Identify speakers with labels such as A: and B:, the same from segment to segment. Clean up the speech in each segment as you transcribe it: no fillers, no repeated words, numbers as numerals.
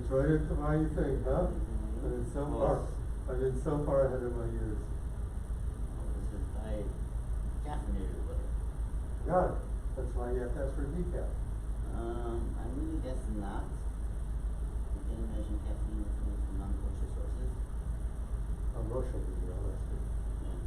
A: It's right at the how you think, huh? And it's so far, I've been so far ahead of my years.
B: I caffeinated with it.
A: Got it. That's why you have to ask for a decaf.
B: I really guess not. You can imagine caffeine is coming from non-kosher sources.
A: Oh, Rosh will be here, I'll ask you.
B: Yeah.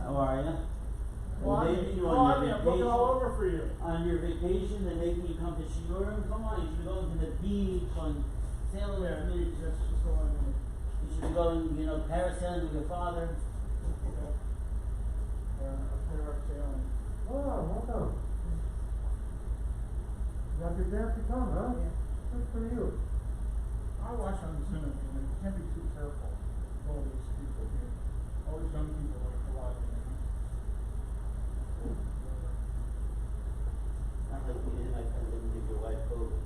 B: How are you?
C: Well,
B: They you
C: I'm
B: on your
C: looking
B: vacation.
C: all over for you.
B: On your vacation, they're making you come to Shiurim. Come on, you should be going to the beach, on sailing
C: Yeah,
B: with me.
C: that's just the one thing.
B: You should be going, parasailing with your father.
C: Sailing.
A: Oh, welcome. You got your dance to come, huh?
C: Yeah.
A: Good for you.
C: I watch on Zoom and you can't be too careful with all these people here. All these young people like a lot of them.
B: Not like you didn't like when you your wife COVID.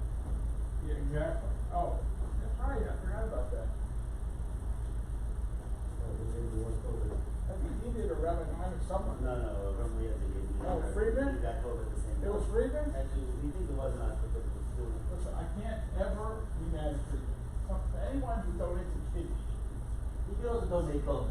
C: Yeah, exactly. Oh, that's right. I forgot about that. I think he did around the time of summer.
B: No, remember we had to get
C: Oh, Friedman?
B: He got COVID the same
C: It was
B: time.
C: Friedman?
B: Actually, we think it was not because it was still.
C: Listen, I can't ever be mad at Friedman. Anyone who donates a kidney,
B: You can also donate both.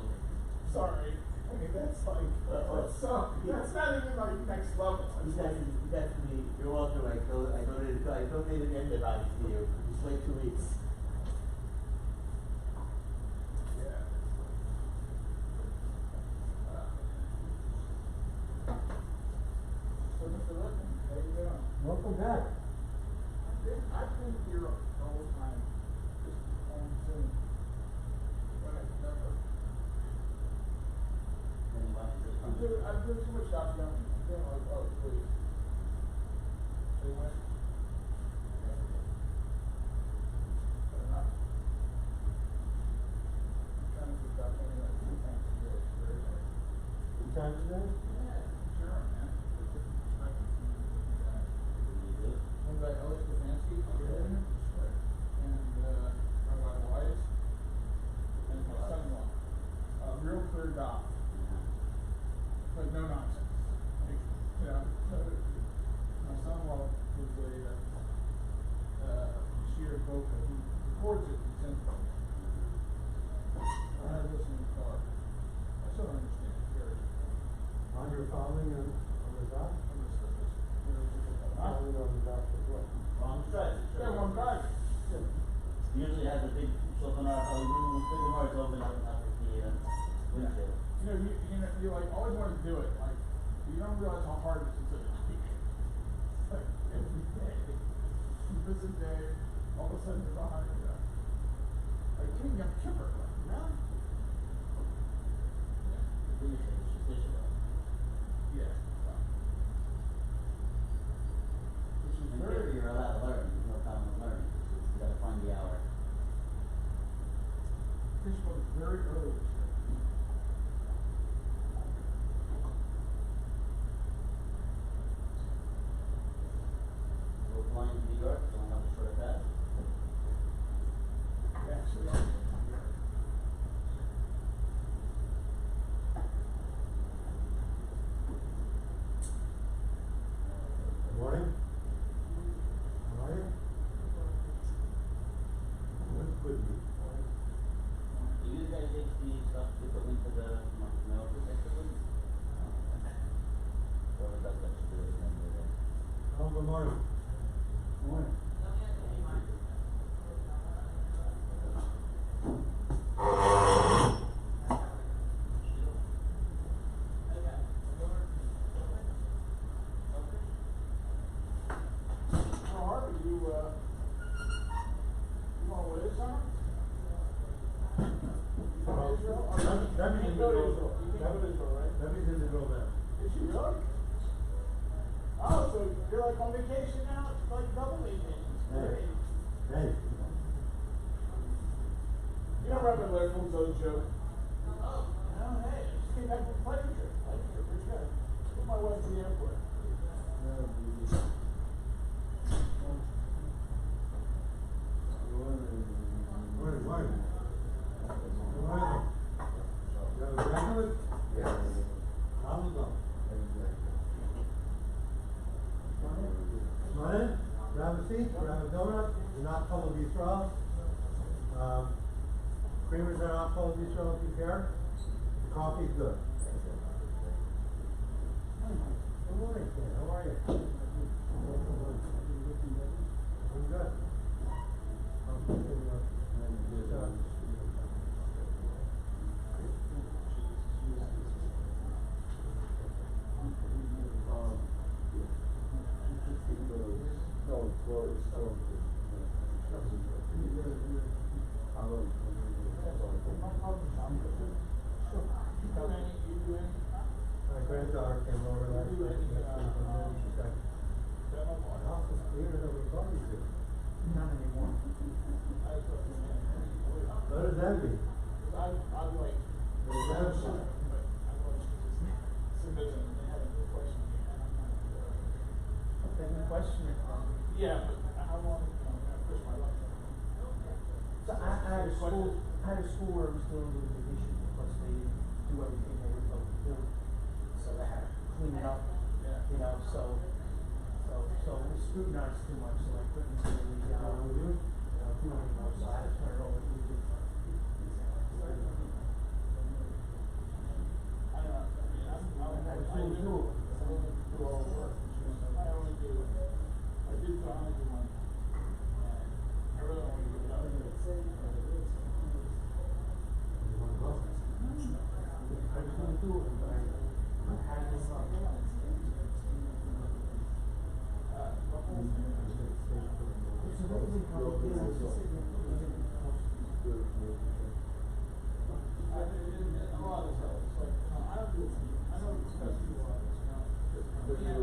C: sorry. I mean, that's like, that's not even like next level.
B: You guys to me, you're welcome. I donated antibodies to you. Just wait 2 weeks.
C: Yeah. So, Mr. Lippman, how you doing?
A: Welcome back.
C: I've been here all the time, just on Zoom. But I've never. I'm doing too much stuff now. I'm doing like, oh, please. They went. But enough. I'm trying to keep up anyway, 3 times a day. It's very hard.
A: 2 times a day?
C: Yeah, sure, man. It's a different perspective from the guy. One guy, Alex Stefanski, and Rabbi Wise, and my son-in-law. Real clear doc. But no nonsense. Like, my son-in-law was a sheer vocal. He records it and sends it. I had this in the car. I still don't understand it. Very.
A: On your following on the dock?
C: On the surface. I Huh?
A: only on the back as well.
D: Wrong drive.
C: Yeah, one drive.
D: Usually has a big sonar, big doors open up the windshield.
C: You like always want to do it. Like you don't realize how hard it is to take. It's like every day. You miss a day, all of a sudden you're behind you. Like king of kipper. Like, really? Yeah.
D: The biggest thing is just digital.
C: Yeah. Which is
D: In
C: very.
D: theory, you're allowed to learn, there's no problem with learning, you gotta find the hour.
C: Fish was very early this year.
D: We're flying to New York, so I'll have a short pass.
C: Actually,
A: Good morning. How are you? Good.
D: Do you guys take the stuff to put into the mail protector? Or does that just do it at the end of the day?
A: Oh, good morning.
D: Morning.
C: Well, Harvey, you want away this summer? You go to Israel? Or
A: Debbie's
C: you
A: in
C: go to
A: the
C: Israel. You can go to Israel, right?
A: Debbie's in the girl now.
C: Is she really? Oh, so you're like on vacation now? It's like double vacation. It's great.
A: Hey.
C: You know Reverend Leopold's old joke? Oh, hey, I just came back from a pleasure trip. Pleasure trip, where'd you go? Took my wife to the airport.
A: Morning, morning. Good morning. You have a graduate? Yes. How's it going? Come on in, grab a seat, grab a donut, you're not full of Yisrael. Creamers are not full of Yisrael if you care. The coffee's good. Good morning, Ken, how are you? I'm good. My granddaughter came over last night and she said, the house is cleaner than we thought it would.
C: Not anymore.
A: What does that mean?
C: I'm like,
A: What does that mean?
C: but I'm like, submitting, and they have a good question.
E: Okay, good question.
C: Yeah, but how long, I push my luck.
E: So I had a school where I was doing the division because they do everything they were supposed to do. So they had to clean it up,
C: Yeah.
E: you know, so it was scrutinized too much, so I couldn't really, do anymore, so I had to turn it over to the
C: I don't know, I only do all the work. I only do one. And I really don't want to give it up.
A: You wanna go?
E: I was gonna do it, but I had this up. Supposedly probably did, I was just sitting there,
C: A lot of stuff, it's like, I don't do, I don't discuss a lot of this, you know. Yeah.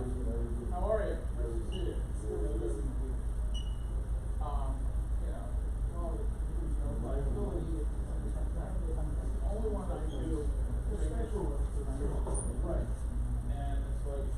C: How are you? Nice to see you. You know, well, liability, the only one I do, right, and it's like,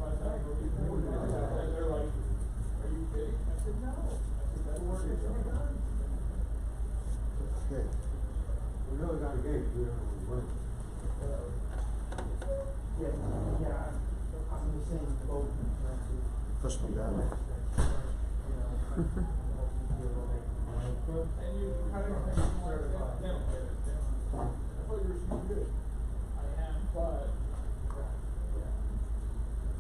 C: $5,000
A: Okay. We really got a game, we don't know when.
E: Yeah, I'm the same boat.
F: Push me back.
C: And you kind of think more of that down. I thought you were super good. I am, but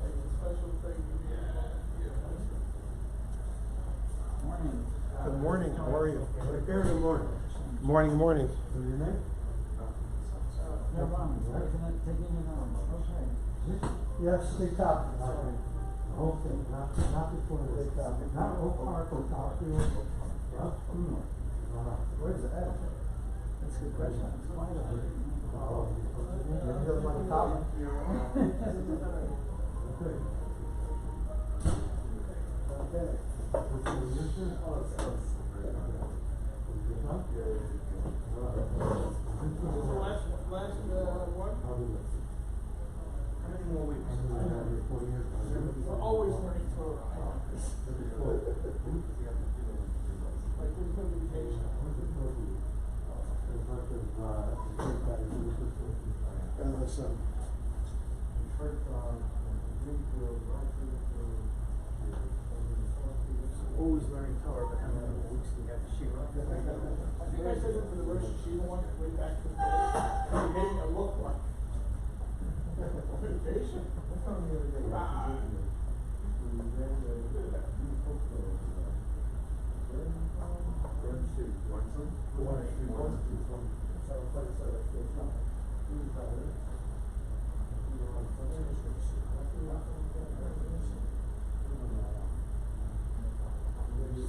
C: like a special thing to be
F: Morning. Good morning. How are you?
A: Right there in the morning.
F: Morning, morning.
A: What's your name?
F: No problem. Taking it on. Okay.
A: Yes, big topic. The whole thing, not before the big topic, not Oak Park or Topfield. Where's the edge?
F: That's a good question. It's quite a bit.
A: Maybe the one on top. Okay. Okay. What's your position? Oh, it's us. Huh?
C: last one?
A: I'll do this.
E: How many more weeks?
C: We're always learning Torah. Like there's no vacation.
E: Always learning Torah, but how many more weeks do we have to share up?
C: I think I said it for the Rosh Hashanah one way back in the day. You're getting a look like vacation.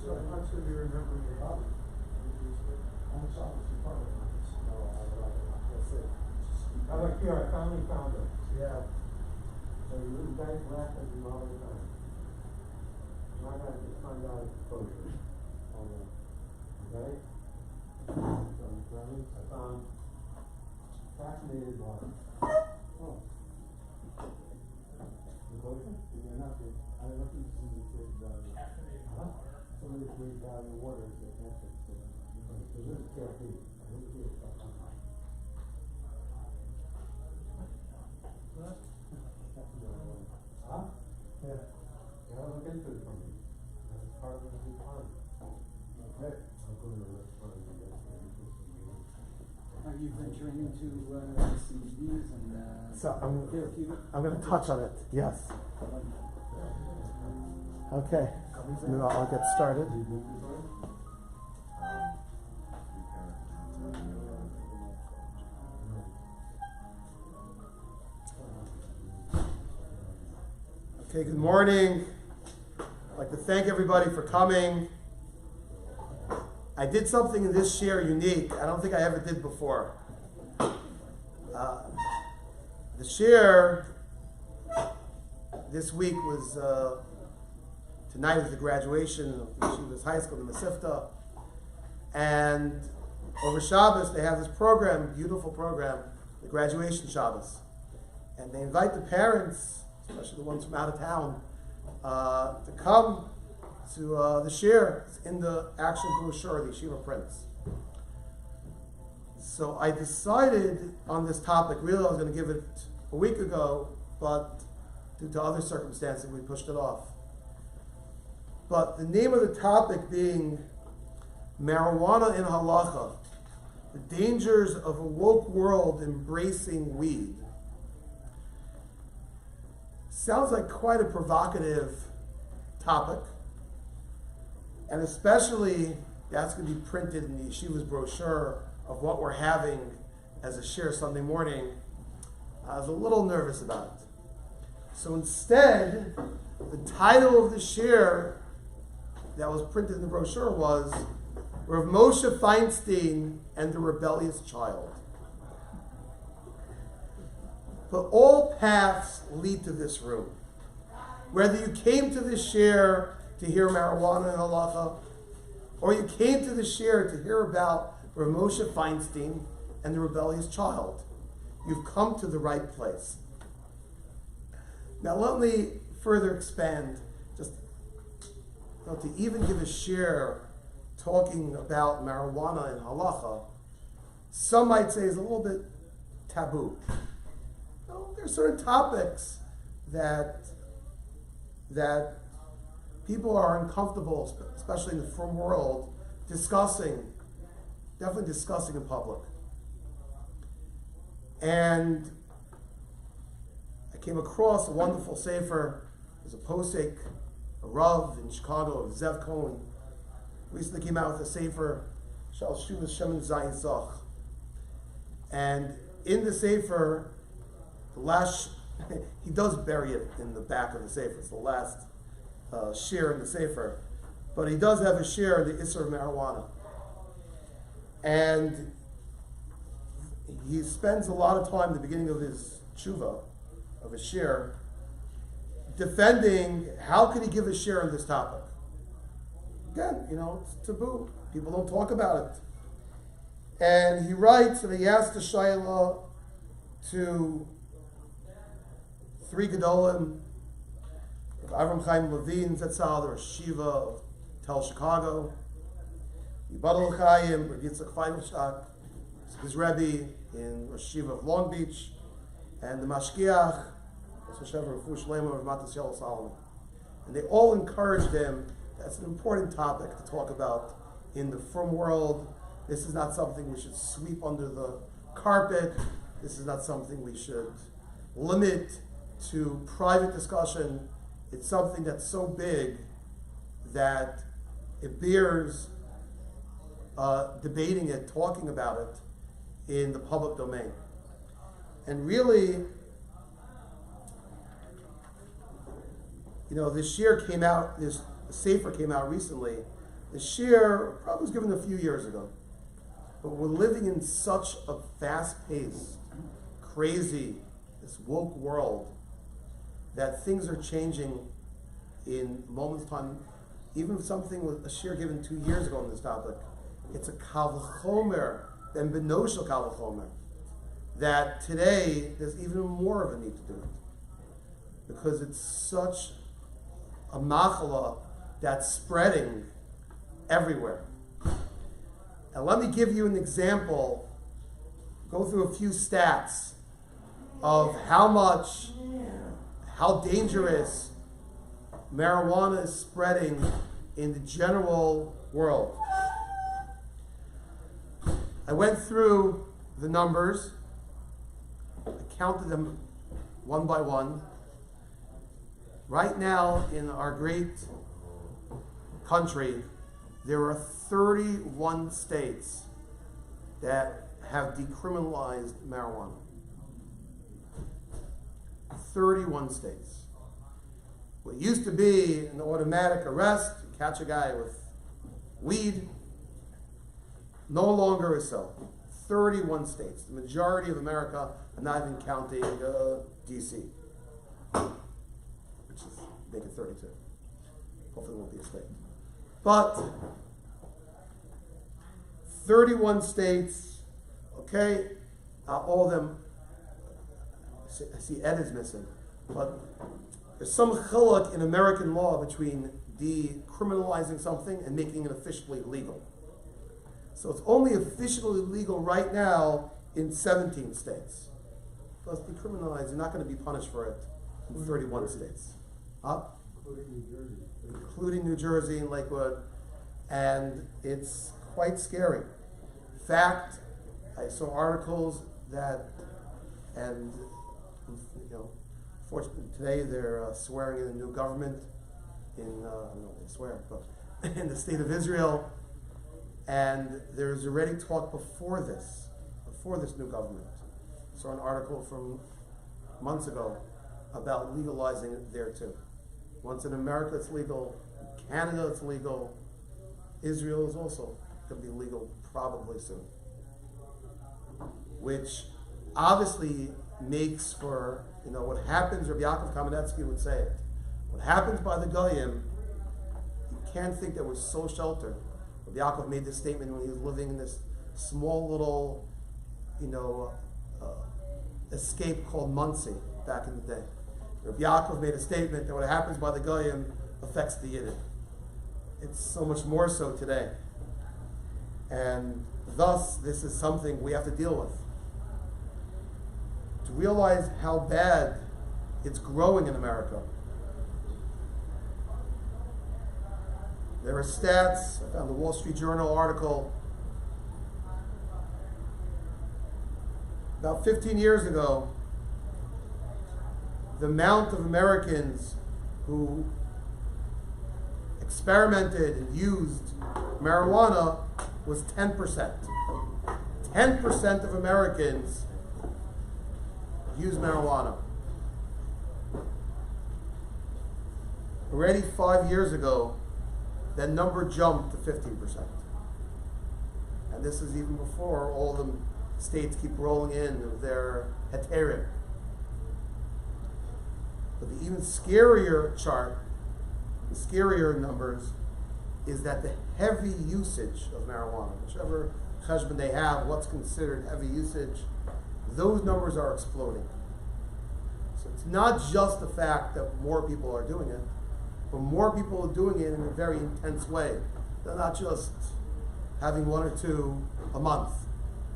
A: So much of you remember your hobby. How about you, our founding founder? Yeah. So you really guys laugh at me all the time. And I gotta just find out exposure. Okay? So, Johnny, I found fascinated by. Oh. Devotion? You're not good. I don't think you see the kids, huh? Some of the great value water is the answer. So this is caffeine. I don't care if that's not mine. Huh? Yeah. You gotta look into it for me. That's part of the big part. Okay. I'll go to the restaurant and get some.
G: Are you venturing into CBDs and
F: So
G: therapeutic?
F: I'm going to touch on it. Yes. Okay. I'll get started. Okay, good morning. I'd like to thank everybody for coming. I did something in this share unique. I don't think I ever did before. The share this week was, tonight is the graduation of Yeshiva's high school, the Masifta. And over Shabbos, they have this program, beautiful program, the graduation Shabbos. And they invite the parents, especially the ones from out of town, to come to the shir in the actual brochure, the Yeshiva prints. So I decided on this topic, really I was going to give it a week ago, but due to other circumstances we pushed it off. But the name of the topic being marijuana in Halacha, the dangers of a woke world embracing weed. Sounds like quite a provocative topic. And especially, that's going to be printed in the Yeshiva's brochure of what we're having as a share Sunday morning. I was a little nervous about it. So instead, the title of the share that was printed in the brochure was Rav Moshe Feinstein and the Rebellious Child. But all paths lead to this room. Whether you came to this share to hear marijuana and halacha, or you came to the share to hear about Rav Moshe Feinstein and the Rebellious Child, you've come to the right place. Now let me further expand, just to even give a share talking about marijuana and halacha some might say is a little bit taboo. There are certain topics that people are uncomfortable, especially in the frum world, definitely discussing in public. And I came across a wonderful sefer. There's a posek, a Rav in Chicago, Zev Cohen, recently came out with a sefer, Shal Shuvas Shemin Zayin Zach. And in the sefer, the last, he does bury it in the back of the sefer. It's the last shir in the sefer, but he does have a shir in the Isser of marijuana. And he spends a lot of time at the beginning of his tshuva, of his shir, defending how could he give a shir on this topic. Again, it's taboo. People don't talk about it. And he writes that he asked the Shaila to 3 Gedolim, Avram Chaim Levine Zetzal, the Rosh Shiva of Tel Chicago, Yibadal Chaim, Rav Yitzchak Feigelstadt, his Rebbe in Rosh Shiva of Long Beach, and the Mashgiach, and they all encouraged him. That's an important topic to talk about in the frum world. This is not something we should sweep under the carpet. This is not something we should limit to private discussion. It's something that's so big that it bears debating it, talking about it in the public domain. And really, this shir came out, this sefer came out recently. The shir probably was given a few years ago. But we're living in such a fast-paced, crazy, this woke world that things are changing in moments of time. Even something with a shir given 2 years ago on this topic, it's a kal v'chomer, then benoshel kal v'chomer, that today there's even more of a need to do it. Because it's such a machala that's spreading everywhere. And let me give you an example, go through a few stats of how dangerous marijuana is spreading in the general world. I went through the numbers, I counted them one by one. Right now in our great country, there are 31 states that have decriminalized marijuana. 31 states. What used to be an automatic arrest, you catch a guy with weed, no longer is so. 31 states. The majority of America, I'm not even counting D.C., which is make it 32. Hopefully it won't be a state. But 31 states, okay, all of them, I see Ed is missing, but there's some chiluk in American law between decriminalizing something and making it officially legal. So it's only officially legal right now in 17 states. Plus decriminalized, you're not going to be punished for it in 31 states.
A: Including New Jersey.
F: Including New Jersey and Lakewood. And it's quite scary. In fact, I saw articles that, and fortunately today they're swearing in a new government in, I don't know if they swear, but in the state of Israel. And there's already talk before this new government. I saw an article from months ago about legalizing it there too. Once in America it's legal, in Canada it's legal, Israel is also going to be legal probably soon. Which obviously makes for, what happens, Rabbi Yaakov Kamenetsky would say it, what happens by the Goyim, you can't think that we're so sheltered. Rabbi Yaakov made this statement when he was living in this small little, escape called Muncie back in the day. Rabbi Yaakov made a statement that what happens by the Goyim affects the Yidden. It's so much more so today. And thus, this is something we have to deal with. To realize how bad it's growing in America. There are stats. I found the Wall Street Journal article. About 15 years ago, the amount of Americans who experimented and used marijuana was 10%. 10% of Americans use marijuana. Already 5 years ago, that number jumped to 15%. And this is even before all the states keep rolling in with their heterim. But the even scarier chart, the scarier numbers, is that the heavy usage of marijuana, whichever cheshbon they have, what's considered heavy usage, those numbers are exploding. So it's not just the fact that more people are doing it, but more people are doing it in a very intense way. They're not just having one or two a month.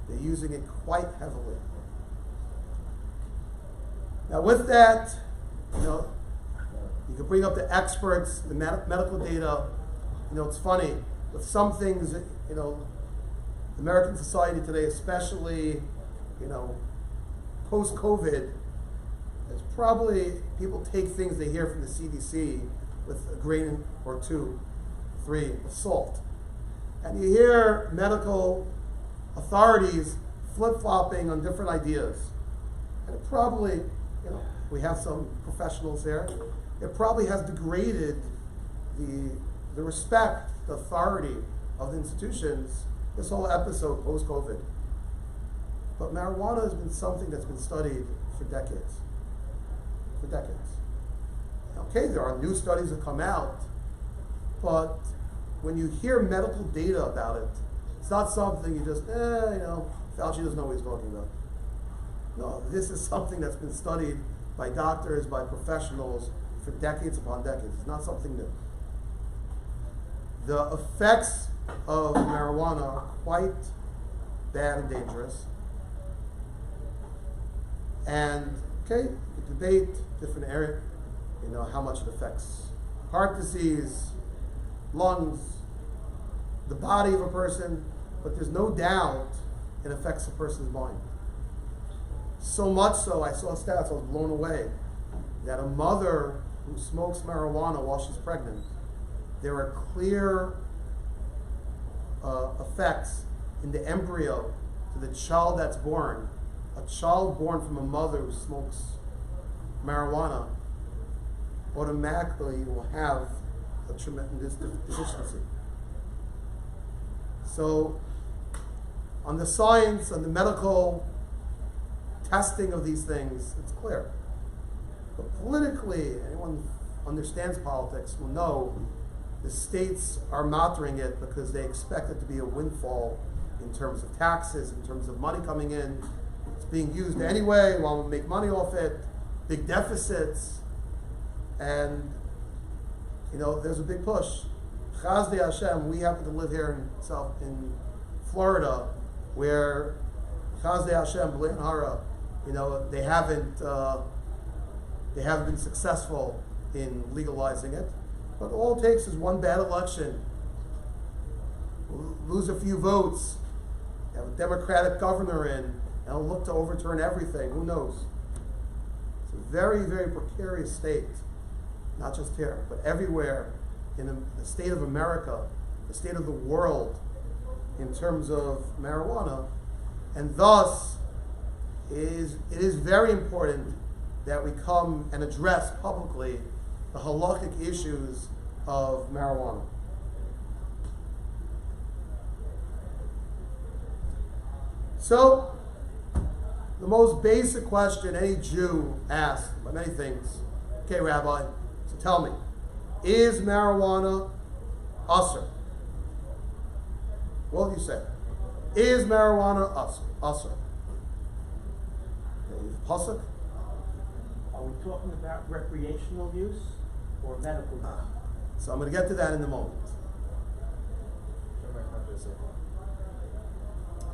F: They're using it quite heavily. Now with that, you can bring up the experts, the medical data. It's funny, with some things, American society today, especially, post-COVID, there's probably, people take things they hear from the CDC with a grain or two, 3 of salt. And you hear medical authorities flip-flopping on different ideas. And it probably, we have some professionals here, it probably has degraded the respect, the authority of the institutions, this whole episode post-COVID. But marijuana has been something that's been studied for decades. For decades. Okay, there are new studies that come out, but when you hear medical data about it, it's not something you just, Fauci doesn't know what he's talking about. No, this is something that's been studied by doctors, by professionals for decades upon decades. It's not something new. The effects of marijuana are quite bad and dangerous. And, okay, we debate different areas, how much it affects heart disease, lungs, the body of a person, but there's no doubt it affects a person's mind. So much so, I saw stats, I was blown away, that a mother who smokes marijuana while she's pregnant, there are clear effects in the embryo to the child that's born. A child born from a mother who smokes marijuana automatically will have a tremendous deficiency. So, on the science, on the medical testing of these things, it's clear. But politically, anyone who understands politics will know the states are monitoring it because they expect it to be a windfall in terms of taxes, in terms of money coming in. It's being used anyway, we want to make money off it, big deficits, and there's a big push. Chazdei Hashem, we happen to live here in Florida, where Chazdei Hashem, B'lein Hara, they haven't been successful in legalizing it. But all it takes is one bad election, lose a few votes, have a Democratic governor in, and it'll look to overturn everything. Who knows? It's a very, very precarious state, not just here, but everywhere in the state of America, the state of the world, in terms of marijuana. And thus, it is very important that we come and address publicly the halakhic issues of marijuana. So, the most basic question any Jew asks about many things, okay, Rabbi, so tell me, is marijuana usher? What do you say? Is marijuana usher? Pasuk?
E: Are we talking about recreational use or medical use?
F: So I'm going to get to that in a moment.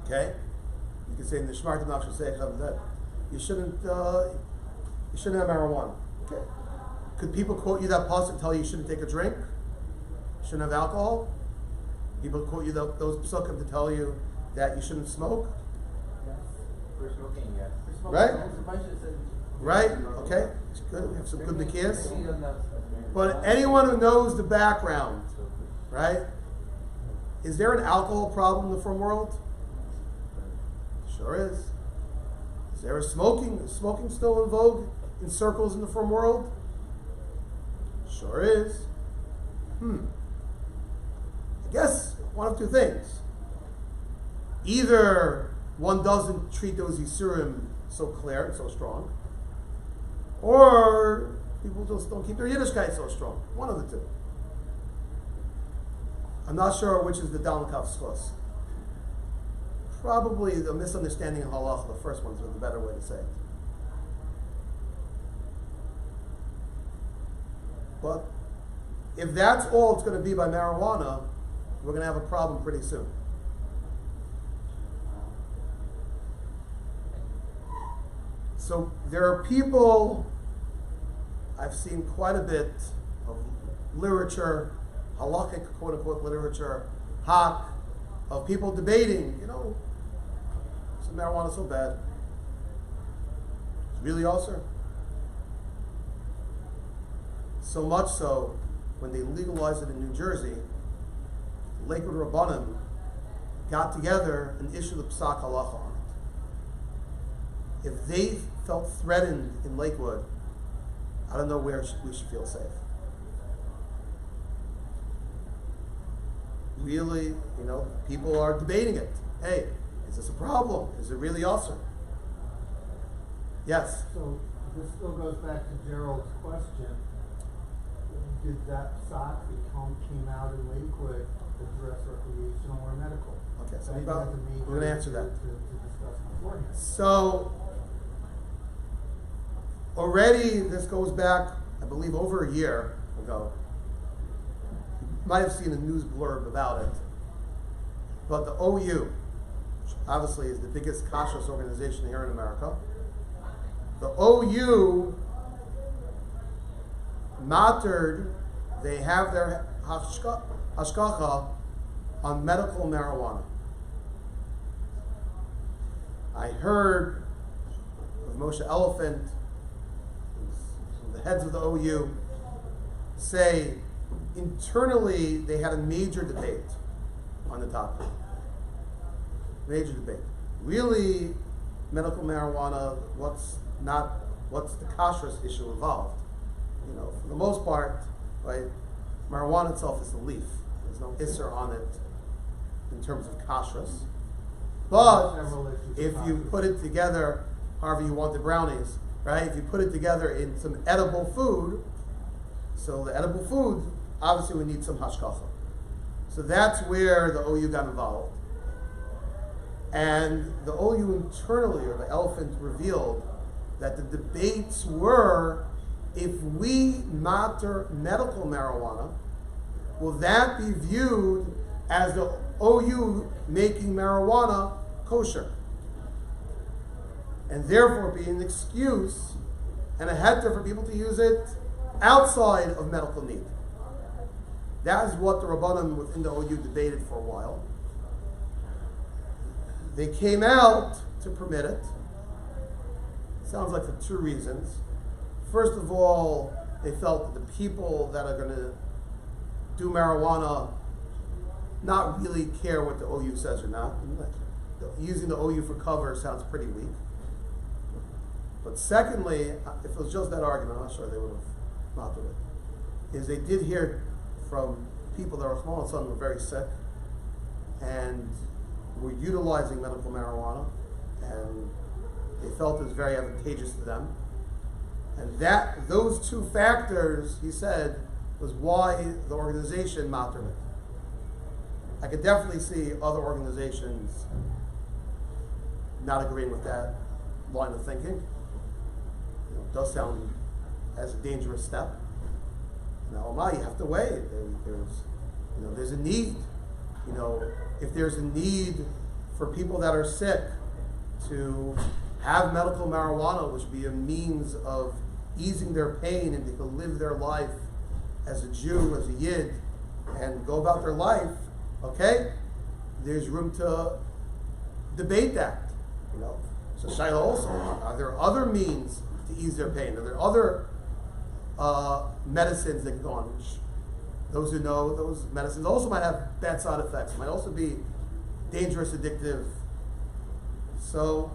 F: Okay? You can say in the Shmarta Nafsha Seichem that you shouldn't have marijuana. Okay. Could people quote you that pasuk and tell you you shouldn't take a drink? You shouldn't have alcohol? People quote you those psukim to tell you that you shouldn't smoke?
C: For smoking, yes.
F: Right? Right? Okay. It's good. We have some good Nikias. But anyone who knows the background, right? Is there an alcohol problem in the frum world? Sure is. Is there a smoking? Is smoking still in vogue in circles in the frum world? Sure is. I guess one of two things. Either one doesn't treat those Yisurim so clear and so strong, or people just don't keep their Yiddishkeit so strong. One of the two. I'm not sure which is the Dalin Kav Schos. Probably the misunderstanding of Halacha, the first one's the better way to say it. But if that's all it's going to be by marijuana, we're going to have a problem pretty soon. So there are people, I've seen quite a bit of literature, halakhic quote-unquote literature, of people debating, is marijuana so bad? It's really also. So much so, when they legalized it in New Jersey, Lakewood Rabbanim got together and issued a psak halacha on it. If they felt threatened in Lakewood, I don't know where we should feel safe. Really, people are debating it. Hey, is this a problem? Is it really awesome? Yes?
A: So this still goes back to Gerald's question. Did that psak that came out in Lakewood address recreational or medical?
F: Okay, so
A: That
F: we're going to answer that.
A: To discuss beforehand.
F: So, already this goes back, I believe, over a year ago. You might have seen a news blurb about it. But the OU, which obviously is the biggest kashrus organization here in America, the OU mattered, they have their hashkacha on medical marijuana. I heard of Moshe Elephant, the heads of the OU, say internally they had a major debate on the topic. Major debate. Really, medical marijuana, what's the kashrus issue involved? For the most part, right, marijuana itself is a leaf. There's no isser on it in terms of kashrus. But if you put it together, however you want the brownies, right? If you put it together in some edible food, so the edible food, obviously we need some hashkacha. So that's where the OU got involved. And the OU internally, or the elephant, revealed that the debates were, if we matter medical marijuana, will that be viewed as the OU making marijuana kosher? And therefore be an excuse and a heter for people to use it outside of medical need. That is what the Rabbanim within the OU debated for a while. They came out to permit it. Sounds like for two reasons. First of all, they felt that the people that are going to do marijuana not really care what the OU says or not. Using the OU for cover sounds pretty weak. But secondly, if it was just that argument, I'm not sure they would have not done it, is they did hear from people that were small and son were very sick and were utilizing medical marijuana, and they felt it was very advantageous to them. And those two factors, he said, was why the organization mattered it. I could definitely see other organizations not agreeing with that line of thinking. It does sound as a dangerous step. Now, you have to weigh it. There's a need. If there's a need for people that are sick to have medical marijuana, which would be a means of easing their pain, and they can live their life as a Jew, as a Yid, and go about their life, okay? There's room to debate that, you know. So Shaila also, are there other means to ease their pain? Are there other medicines that can go on? Which those who know, those medicines also might have bad side effects, might also be dangerous, addictive. So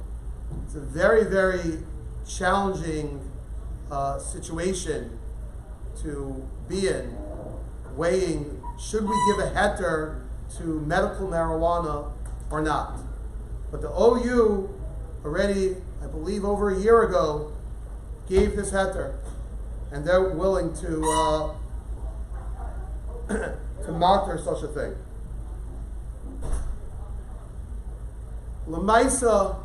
F: it's a very, very challenging situation to be in, weighing, should we give a heter to medical marijuana or not? But the OU already, I believe over a year ago, gave this heter, and they're willing to to monitor such a thing. Lamaisa,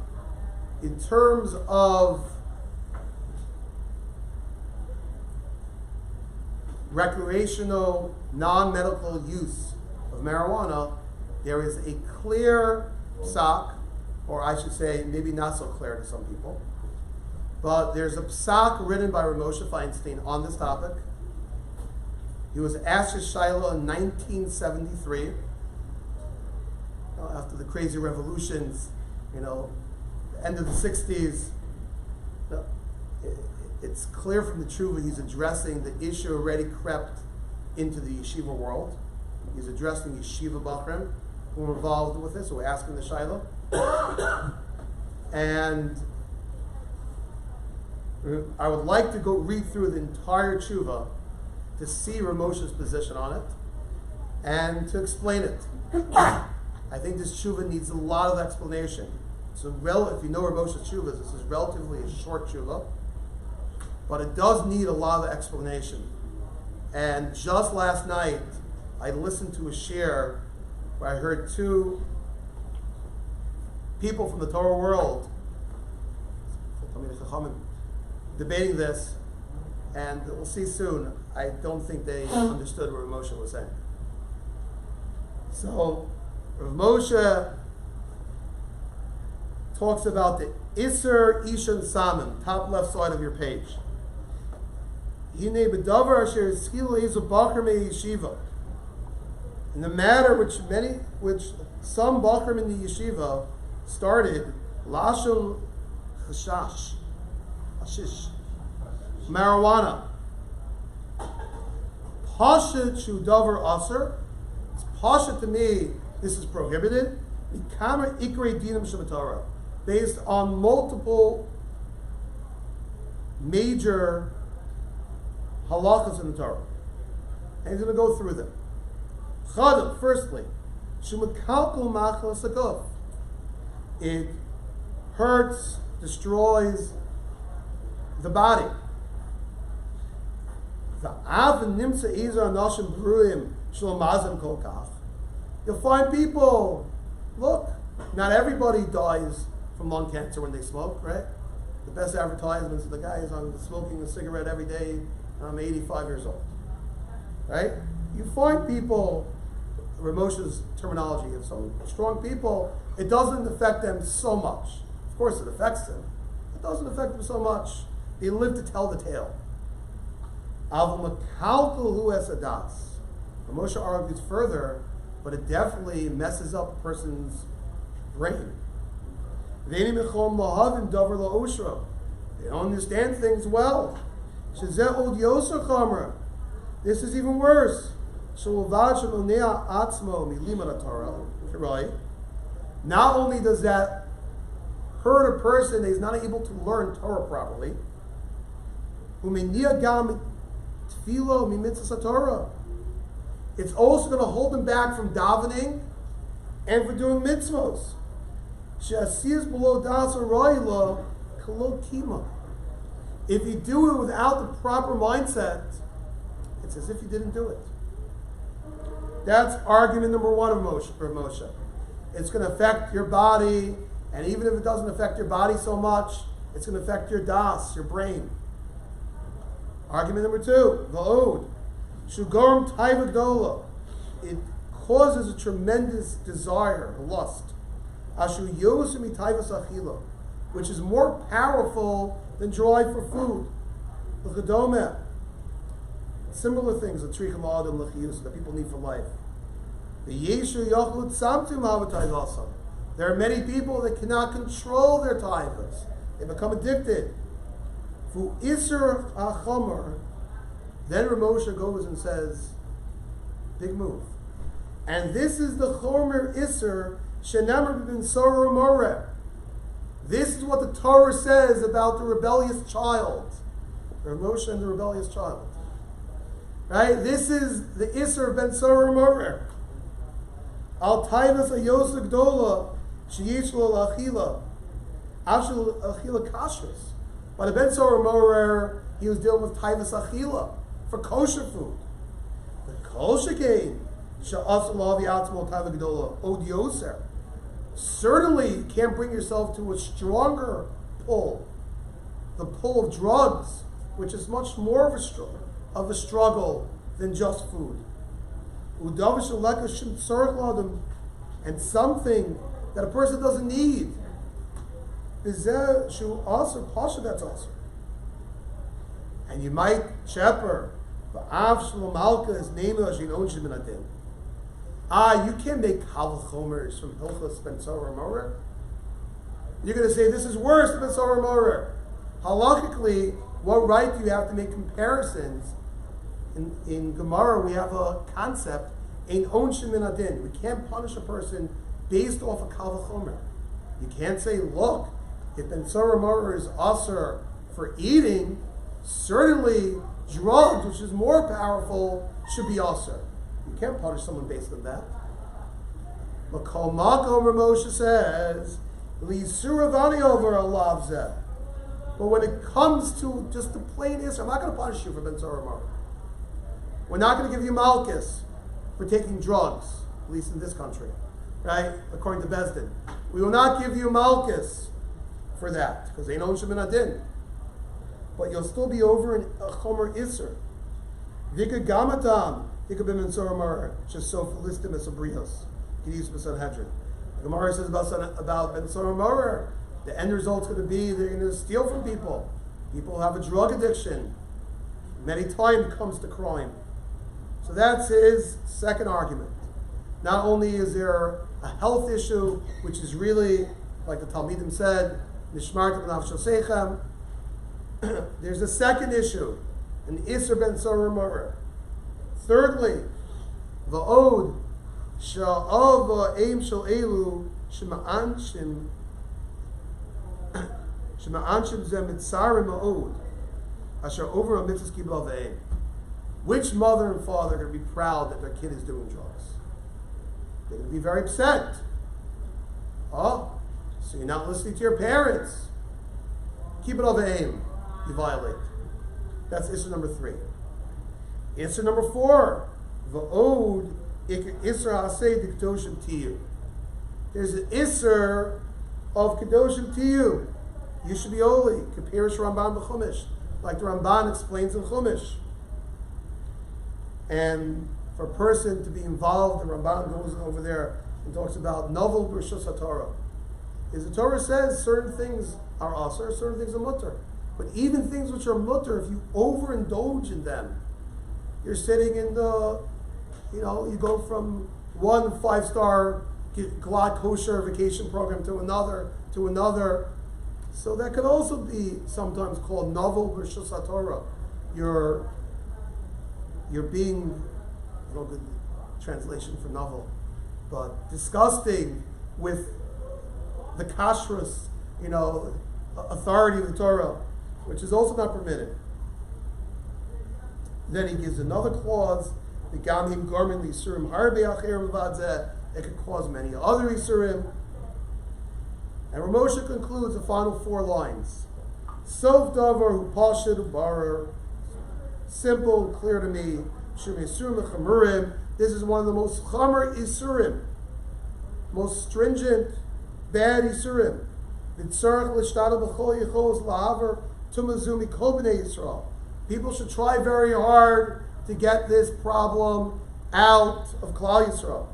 F: in terms of recreational, non-medical use of marijuana, there is a clear psak, or I should say maybe not so clear to some people, but there's a psak written by Rav Moshe Feinstein on this topic. He was asked his shaila in 1973, after the crazy revolutions, the end of the 60s. It's clear from the Tshuva he's addressing the issue already crept into the yeshiva world. He's addressing yeshiva bachrim who were involved with this, who were asking the shaila. And I would like to go read through the entire Tshuva to see Rav Moshe's position on it and to explain it. I think this Tshuva needs a lot of explanation. So, if you know Rav Moshe's Tshuva, this is relatively a short Tshuva, but it does need a lot of explanation. And just last night, I listened to a share where I heard two people from the Torah world debating this, and we'll see soon. I don't think they understood what Rav Moshe was saying. So, Rav Moshe talks about the Isser Ishan Samim, top left side of your page. In the matter which some Bachrim in the yeshiva started, Lashon Hashish, marijuana. Pasha Shu Davar Aser. It's Pasha to me, this is prohibited. Mikama Ikri Dinam Shabbatara, based on multiple major halachas in the Torah. And he's going to go through them. Chadam, firstly, Shumakalkul Machal Saguf. It hurts, destroys the body. You'll find people, look, not everybody dies from lung cancer when they smoke, right? The best advertisements of the guy is on smoking a cigarette every day, and I'm 85 years old, right? You find people, Rav Moshe's terminology of some strong people, it doesn't affect them so much. Of course it affects them. It doesn't affect them so much. They live to tell the tale. Rav Moshe argues further, but it definitely messes up a person's brain. They don't understand things well. This is even worse. Not only does that hurt a person that is not able to learn Torah properly, it's also going to hold him back from davening and for doing mitzvos. If you do it without the proper mindset, it's as if you didn't do it. That's argument number one of Moshe. It's going to affect your body, and even if it doesn't affect your body so much, it's going to affect your das, your brain. Argument number two, va'od. Shugorim taiva gdola. It causes a tremendous desire, lust. Ashu Yosemi Taivas Achila, which is more powerful than joy for food. L'chadome. Similar things that Tricham Adam L'chiyus that people need for life. The Yeshu Yochlut Samtum Havatayvasam. There are many people that cannot control their taivas. They become addicted. Fu Isser Achomer. Then Ramosha goes and says, big move. And this is the Chomer Isser Shenemar bin Sorah Moreh. This is what the Torah says about the rebellious child. Ramosha and the rebellious child. Right? This is the Isser of Ben Sorah Moreh. Al Taivas Ayos Gdola. Sheyishlo Achila, Ashul Achila Kashrus. But the Ben Sorah Morer, he was dealing with Taivas Achila for kosher food. The kosher game, Sha'asalavi Atzmo Taiva Gdola, Odioser. Certainly, you can't bring yourself to a stronger pull, the pull of drugs, which is much more of a struggle than just food. And something that a person doesn't need. Is there also pasha that's also. And you might shepherd the Av Shalom Malka is named Ashin Onshim Adin. You can't make Kaval Chomers from Hilchos Ben Sorah Morer. You're going to say this is worse than Ben Sorah Morer. Halachically, what right do you have to make comparisons? In Gemara, we have a concept, Ein Onshim Adin. We can't punish a person based off a Kal V'chomer. You can't say, look, if Ben Sorah Morer is aser for eating, certainly drugs, which is more powerful, should be aser. You can't punish someone based on that. But Kol Makom Ramosha says, L'Yisuravani over a lavzeh. But when it comes to just the plain Isser, I'm not going to punish you for Ben Sorah Morer. We're not going to give you Malchus for taking drugs, at least in this country. Right? According to Bezdin. We will not give you Malchus for that, because they know Shemin Adin. But you'll still be over in a Chomer Isser. Vika Gamatam, Vika Bim and Sorah just so Philistim as Abrios. Kedis B'Sanhedrin. The Gemara says about Ben Sorah Morer, the end result's going to be they're going to steal from people. People have a drug addiction. Many times comes to crime. So that's his second argument. Not only is there a health issue, which is really, like the Talmidim said, Nishmartem Nafsho Seichem. There's a second issue, an Isser Ben Sorah Morer. Thirdly, Va'od Sha'ava Eim Shel Elu Shema'anshim Zem Mitzarim Ma'od Asher over a mitzvahs Kibla Ve'eim. Which mother and father are going to be proud that their kid is doing drugs? They're going to be very upset. Oh, so you're not listening to your parents. Keep it over aim. You violate. That's issue number 3. Issue number 4. Va'od Isra Asay Dikdoshim Tiyu. There's an Isser of Kedoshim Tiyu. You should be holy. Kapirish Ramban B'Chumash. Like the Ramban explains in Chumash. And for a person to be involved, the Ramban goes over there and talks about novel B'Rishus HaTorah. Is the Torah says certain things are asr, certain things are mutter. But even things which are mutter, if you overindulge in them, you're sitting in the, you go from one 5-star glad kosher vacation program to another. So that could also be sometimes called novel B'Rishus HaTorah. You're being, no good translation for novel, but disgusting with the kashrus, authority of the Torah, which is also not permitted. Then he gives another clause, the gamhim garmin l'isurim harbe acherim vadzeh. It could cause many other isurim. And Ramosha concludes the final 4 lines. Sof davar hu pashid ubarer. Simple, clear to me. Shum isurim chamurim. This is one of the most chamer isurim, most stringent, bad isurim. People should try very hard to get this problem out of Klal Yisrael.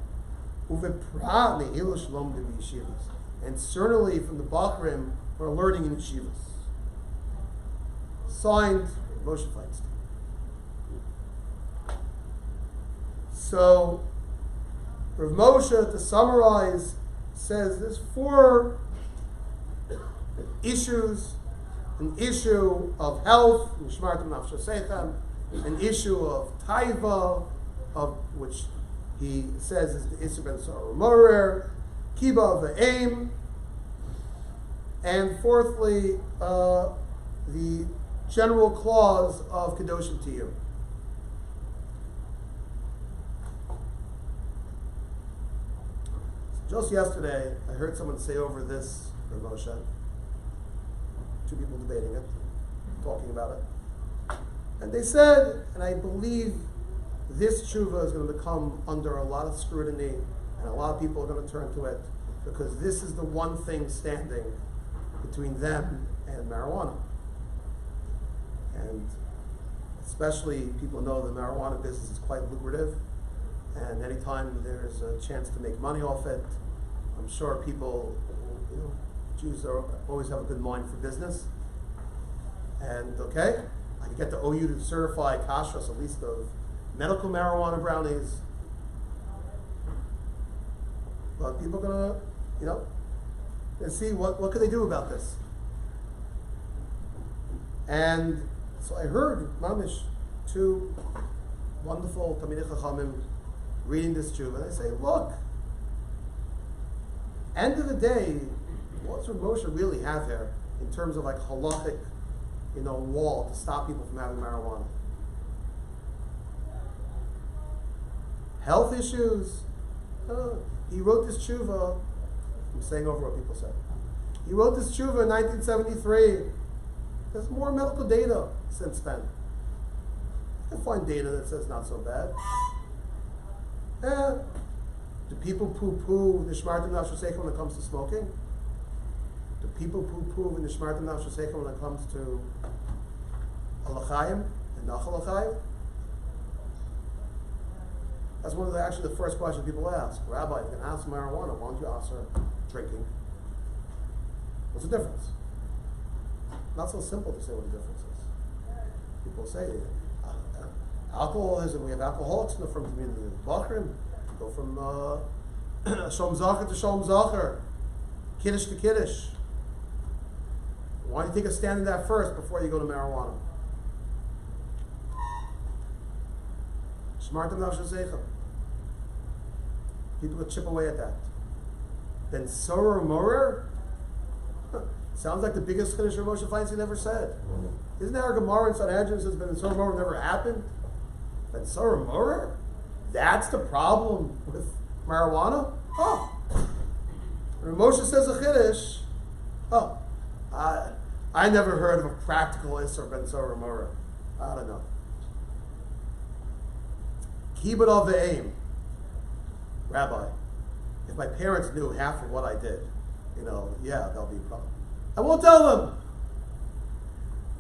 F: and certainly from the Bachrim who are learning in yeshivas. Signed, Moshe Feinstein. So, Rav Moshe, to summarize, says there's 4 issues: an issue of health, an issue of taiva, of which he says is the issue ben Sarah Morer, kiba of the aim, and fourthly, the general clause of kedoshim tiyum. Just yesterday, I heard someone say over this, Rav Moshe, 2 people debating it, talking about it. And they said, and I believe this tshuva is going to become under a lot of scrutiny, and a lot of people are going to turn to it, because this is the one thing standing between them and marijuana. And especially people know the marijuana business is quite lucrative, and anytime there's a chance to make money off it, I'm sure people, Jews always have a good mind for business. And okay, I can get the OU to certify kashrus, at least of medical marijuana brownies. But people are gonna, and see what can they do about this. And so I heard mamish 2 wonderful Talmidei Chachamim reading this tshuva, and they say, look, end of the day, what's Rav Moshe really have here in terms of like halachic, law to stop people from having marijuana? Health issues. He wrote this tshuva. I'm saying over what people said. He wrote this tshuva in 1973. There's more medical data since then. You can find data that says not so bad. Do people poo-poo nishmartim nafshoseichel when it comes to smoking? Do people poo-poo nishmartim nafshoseichel when it comes to halachayim and nachalachayim? That's one of the first questions people ask. Rabbi, if you can ask marijuana, why don't you answer drinking? What's the difference? Not so simple to say what the difference is. People say alcoholism. We have alcoholics in the firm community. Bachrim go from Shalom Zacher to Shalom Zacher, Kiddush to Kiddush. Why don't you take a stand in that first before you go to marijuana? Shmartem nafshoseichel. People would chip away at that. Ben Soror Morer? Sounds like the biggest Chiddush Rav Moshe Feinstein ever said. Isn't there a Gemara in Sanhedrin that says Ben Soror Morer never happened? Ben Soror Morer? That's the problem with marijuana? Oh. Rav Moshe says a Chiddush. Oh. I never heard of a practical Isser Ben Soror Morer. I don't know. Kibbut of the aim. Rabbi, if my parents knew half of what I did, there'll be a problem. I won't tell them.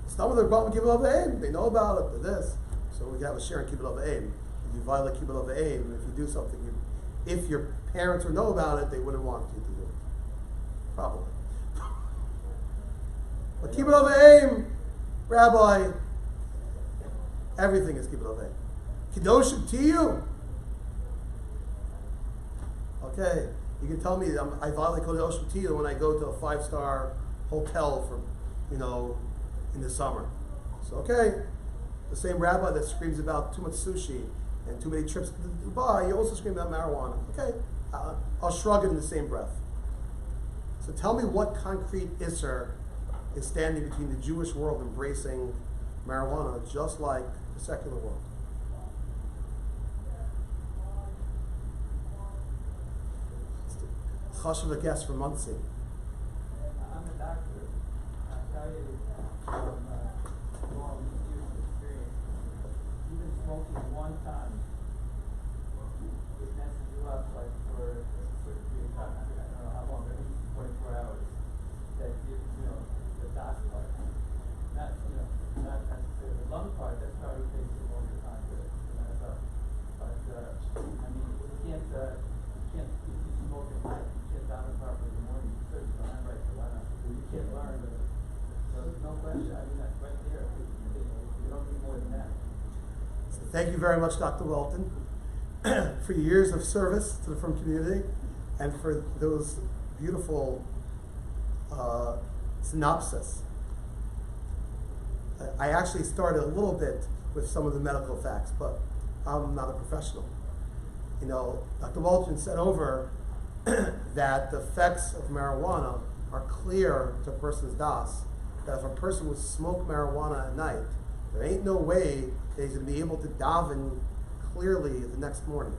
F: Some of their problem kibbut of the aim. They know about it. They're this. So we have a share in kibbut of the aim. If you violate kibbut of the aim, if you do something, if your parents would know about it, they wouldn't want you to do it. Probably. But kibbut of the aim, Rabbi, everything is kibbut of the aim. Kedoshim to you. Okay, you can tell me I violate Kedoshim to you when I go to a 5-star hotel for, in the summer. So okay, the same rabbi that screams about too much sushi and too many trips to Dubai, you also scream about marijuana. Okay, I'll shrug it in the same breath. So tell me what concrete isser is standing between the Jewish world embracing marijuana just like the secular world. Chashuv a guest from Muncie.
G: I'm a doctor. I tell you from long years of experience, even smoking one time, it messes you up like for a certain period of time. I don't know how long, but at least 24 hours. That the DOS part, not necessarily the lung part. That's probably takes a longer time to mess up. But you can't if you smoke at night. Down properly in the morning, you question, I mean, that's right there, you don't need more than that.
F: So thank you very much, Dr. Welton, for your years of service to the firm community and for those beautiful synopsis. I actually started a little bit with some of the medical facts, but I'm not a professional. You know, Dr. Welton said over that the effects of marijuana are clear to a person's das, that if a person would smoke marijuana at night, there ain't no way that he's going to be able to daven clearly the next morning,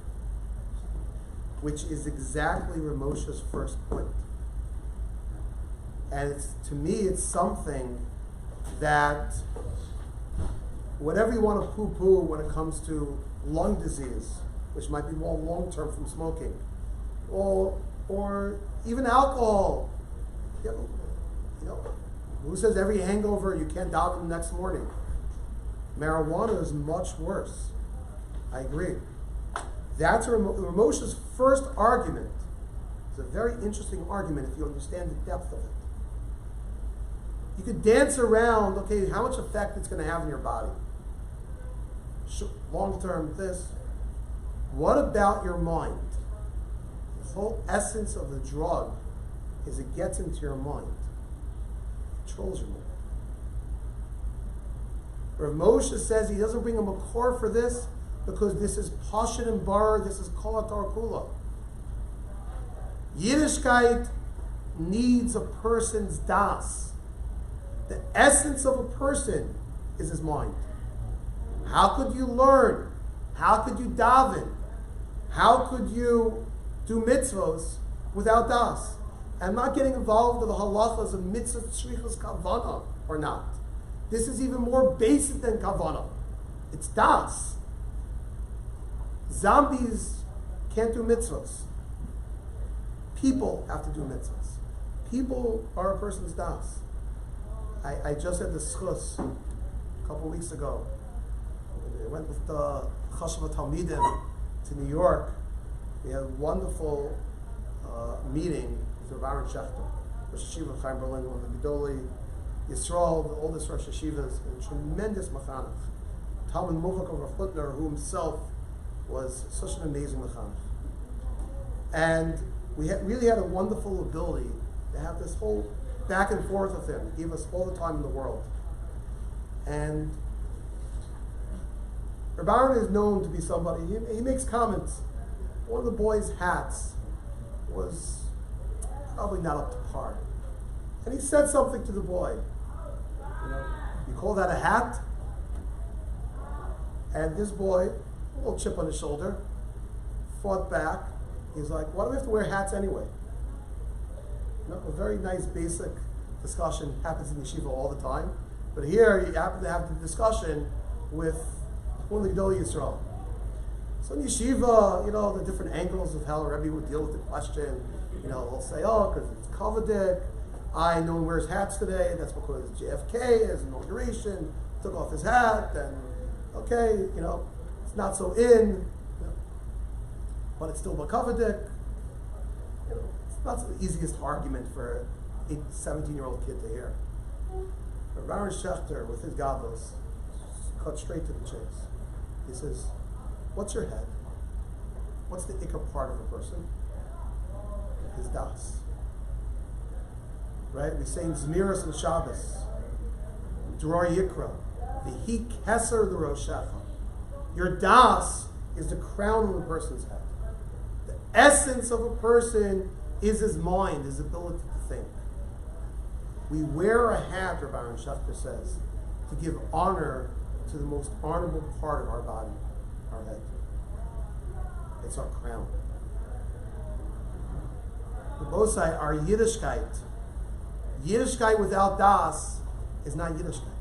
F: which is exactly Ramosha's first point. And it's, to me, it's something that whatever you want to poo-poo when it comes to lung disease, which might be more long-term from smoking, or even alcohol. You know, who says every hangover you can't daven the next morning? Marijuana is much worse. I agree. That's Ramosha's first argument. It's a very interesting argument if you understand the depth of it. You could dance around, okay, how much effect it's going to have in your body. Long term, this. What about your mind? The whole essence of the drug is it gets into your mind. It controls your mind. Rav Moshe says he doesn't bring a makor for this because this is Pashut and Bar, this is Kol HaTorah Kula. Yiddishkeit needs a person's das. The essence of a person is his mind. How could you learn? How could you daven? How could you do mitzvos without das? I'm not getting involved with the halachas of mitzvah shrichas kavana or not. This is even more basic than kavana. It's das. Zombies can't do mitzvos. People have to do mitzvos. People are a person's das. I just had the schus a couple of weeks ago. I went with the Chashav Talmidim to New York. We had a wonderful meeting with Rav Aaron Schechter, Rosh Hashiva Chaim Berlin, one of the Gedolei Yisrael, the oldest Rosh Hashivas, and a tremendous machanech. Talmud Muvak of Rav Hutner, who himself was such an amazing machanech. And we really had a wonderful ability to have this whole back and forth with him. He gave us all the time in the world. And Rav Aaron is known to be somebody, he makes comments. One of the boys' hats was probably not up to par. And he said something to the boy. You know, you call that a hat? And this boy, a little chip on his shoulder, fought back. He's like, why do we have to wear hats anyway? You know, a very nice basic discussion happens in yeshiva all the time. But here you happen to have the discussion with one of the Gedolei Yisrael. So in yeshiva, you know, the different angles of how Rebbe would deal with the question. You know, they'll say, oh, because it's Kavadik. I know he wears hats today. That's because JFK, his inauguration, took off his hat. And, okay, you know, it's not so in. You know, but it's still Kavadik. You know, it's not the easiest argument for a 17-year-old kid to hear. But Rav Aaron Schechter, with his gavos, cut straight to the chase. He says, what's your head? What's the ikar part of a person? His das. Right? We say in Zmiras and Shabbos, Dror Yikra, V'hi Keser the Roshecha. Your das is the crown of a person's head. The essence of a person is his mind, his ability to think. We wear a hat, Rav Aaron Schechter says, to give honor to the most honorable part of our body, our head. It's our crown. The Bosai, our Yiddishkeit. Yiddishkeit without das is not Yiddishkeit.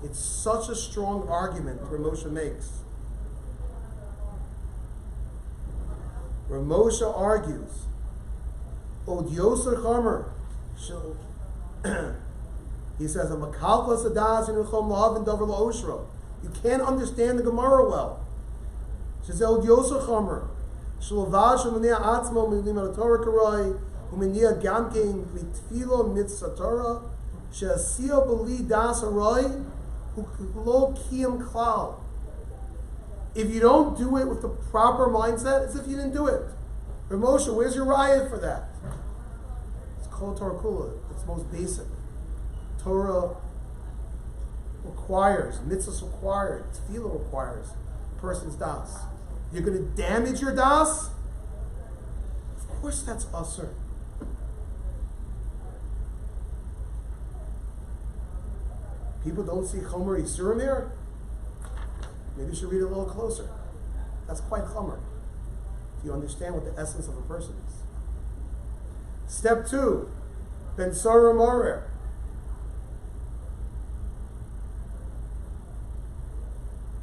F: It's such a strong argument Rav Moshe makes. Rav Moshe argues, Od Yoser Chomer, he says, you can't understand the Gemara well. She says, Od Yoser Chomer, Shlovash Umanea Atzmo Milim Torah Karai, Umanea Gamking Mitfilo Mitzvah Torah, she'asiya b'li das aroi lo kiyam klal. If you don't do it with the proper mindset, it's as if you didn't do it. Rav Moshe, where's your riot for that? It's called Torah Kula. It's most basic. Torah requires, mitzvahs require, tefillah requires a person's das. You're going to damage your das? Of course that's usher. People don't see Chomer Yisurim here? Maybe you should read it a little closer. That's quite Chomer. If you understand what the essence of a person is. Step 2, Ben Sarah Morer.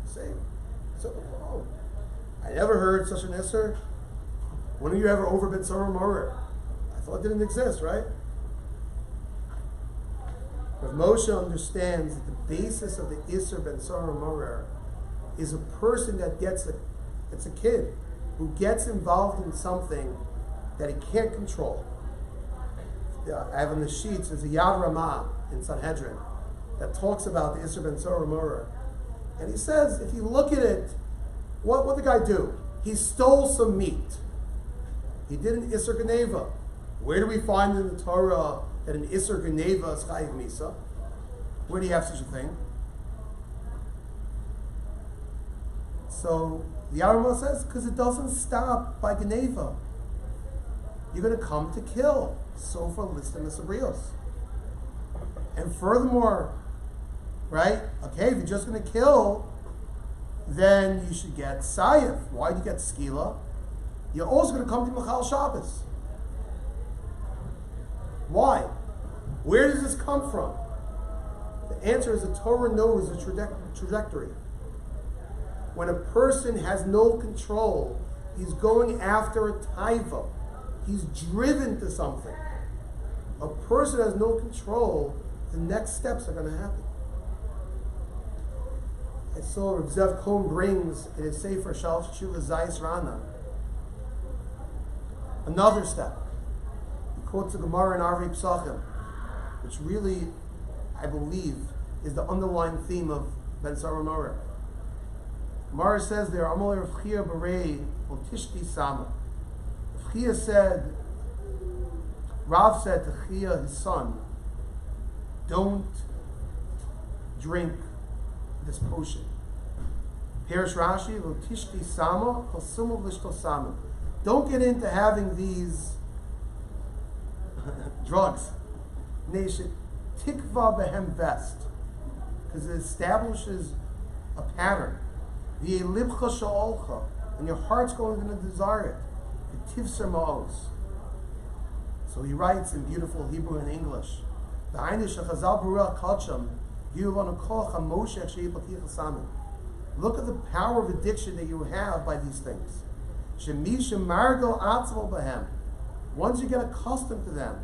F: Say, so, oh, I never heard such an Isser. When have you ever over Ben Sarah Morer? I thought it didn't exist, right? But Moshe understands that the basis of the Isser Ben Sarah Morer is a person that it's a kid who gets involved in something that he can't control. I have on the sheets, there's a Yad Ramah in Sanhedrin that talks about the Isser Ben Sarah Morer. And he says, if you look at it, what did the guy do? He stole some meat. He did an Isser Geneva. Where do we find in the Torah that an Isser Geneva is Chayiv Misa? Where do you have such a thing? So the Yarma says, because it doesn't stop by Geneva. You're going to come to kill. So for Listim Sabrios. And furthermore, right? Okay, if you're just going to kill, then you should get Sayif. Why do you get Skila? You're also going to come to Machal Shabbos. Why? Where does this come from? The answer is the Torah knows the trajectory. When a person has no control, he's going after a taiva. He's driven to something. A person has no control, the next steps are going to happen. I saw Rav Zev Cohen brings in his Sefer Shal Tshuva Zayis Rana another step. He quotes the Gemara in Arvei Psachim, which really, I believe, is the underlying theme of Ben Sarah Moreh. Gemara says there, Amalei Rav Chia Berei Tishti Sama. Rav Chia said, Rav said to Chia, his son, don't drink this potion. Perish Rashi, Tishti Sama, Chasumu Lishto Sama. Don't get into having these drugs. Nation Tikva Behem Vest. Because it establishes a pattern. V'yelibcha sha'olcha. And your heart's going to desire it. V'tivser ma'os. So he writes in beautiful Hebrew and English. Look at the power of addiction that you have by these things. Once you get accustomed to them,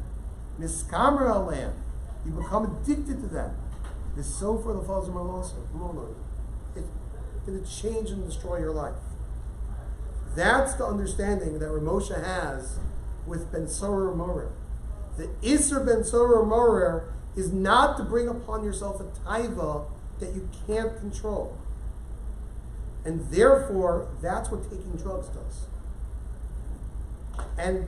F: you become addicted to them. It's so for the falls of Malosa. It's going to change and destroy your life. That's the understanding that Rav Moshe has with Ben Soror Morer. The Isser Ben Soror Morer is not to bring upon yourself a taiva that you can't control. And therefore, that's what taking drugs does. And,